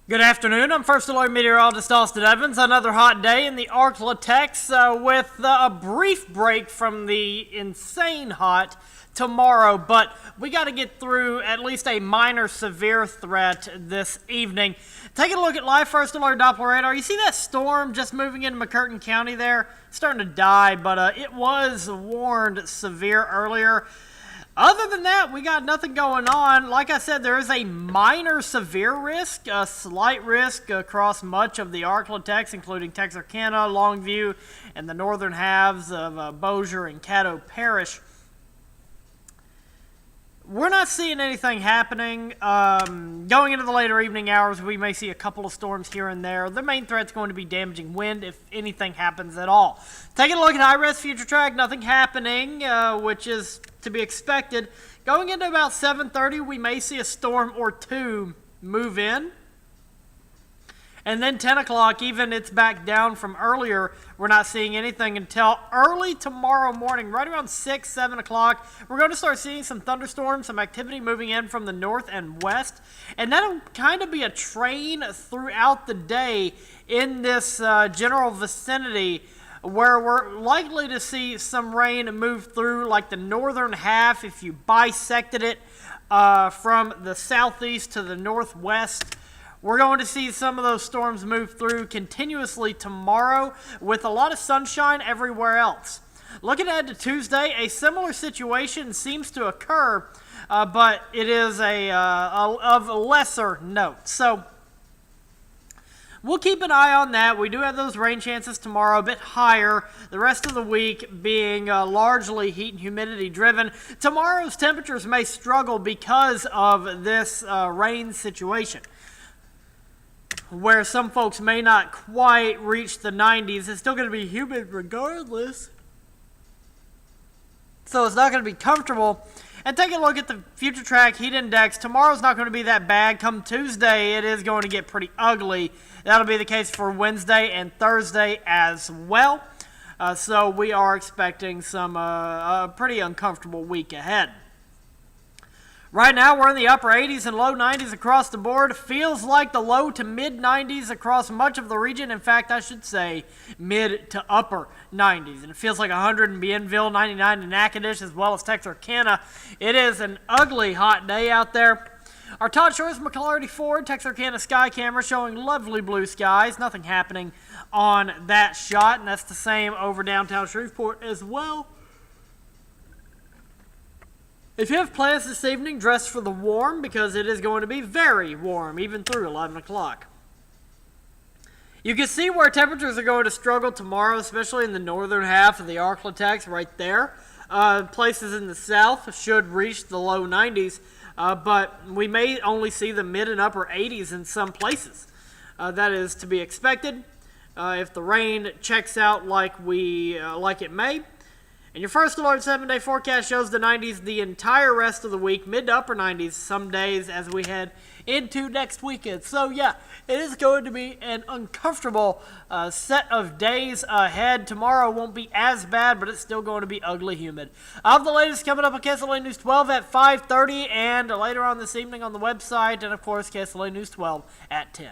Good afternoon. I'm First Alert Meteorologist Austin Evans. Another hot day in the Arklatex with a brief break from the insane hot tomorrow, but we got to get through at least a minor severe threat this evening. Taking a look at live First Alert Doppler radar, you see that storm just moving into McCurtain County there? It's starting to die, but it was warned severe earlier. Other than that, we got nothing going on. Like I said, there is a minor severe risk, a slight risk across much of the Arklatex, including Texarkana, Longview, and the northern halves of Bossier and Caddo Parish. We're not seeing anything happening. Going into the later evening hours, we may see a couple of storms here and there. The main threat's going to be damaging wind if anything happens at all. Taking a look at high-res future track, nothing happening, which is to be expected. Going into about 7:30, we may see a storm or two move in. And then 10 o'clock, even it's back down from earlier. We're not seeing anything until early tomorrow morning, right around 6, 7 o'clock. We're going to start seeing some thunderstorms, some activity moving in from the north and west. And that'll kind of be a train throughout the day in this general vicinity, where we're likely to see some rain move through like the northern half if you bisected it from the southeast to the northwest. We're going to see some of those storms move through continuously tomorrow with a lot of sunshine everywhere else. Looking ahead to Tuesday, a similar situation seems to occur, but it is of lesser note. So we'll keep an eye on that. We do have those rain chances tomorrow, a bit higher. The rest of the week being largely heat and humidity driven. Tomorrow's temperatures may struggle because of this rain situation, where some folks may not quite reach the 90s. It's still going to be humid regardless, so it's not going to be comfortable. And take a look at the future track heat index. Tomorrow's not going to be that bad. Come Tuesday, it is going to get pretty ugly. That'll be the case for Wednesday and Thursday as well. So we are expecting some a pretty uncomfortable week ahead. Right now, we're in the upper 80s and low 90s across the board. Feels like the low to mid 90s across much of the region. In fact, I should say mid to upper 90s. And it feels like 100 in Bienville, 99 in Natchitoches, as well as Texarkana. It is an ugly hot day out there. Our Todd Shores McClarty Ford Texarkana sky camera showing lovely blue skies. Nothing happening on that shot, and that's the same over downtown Shreveport as well. If you have plans this evening, dress for the warm, because it is going to be very warm, even through 11 o'clock. You can see where temperatures are going to struggle tomorrow, especially in the northern half of the Arklatex right there. Places in the south should reach the low 90s, but we may only see the mid and upper 80s in some places. That is to be expected if the rain checks out like it may. And your First Alert 7-day forecast shows the 90s the entire rest of the week, mid to upper 90s some days as we head into next weekend. So yeah, it is going to be an uncomfortable set of days ahead. Tomorrow won't be as bad, but it's still going to be ugly humid. I'll have the latest coming up on KSLA News 12 at 5:30 and later on this evening on the website, and of course KSLA News 12 at 10.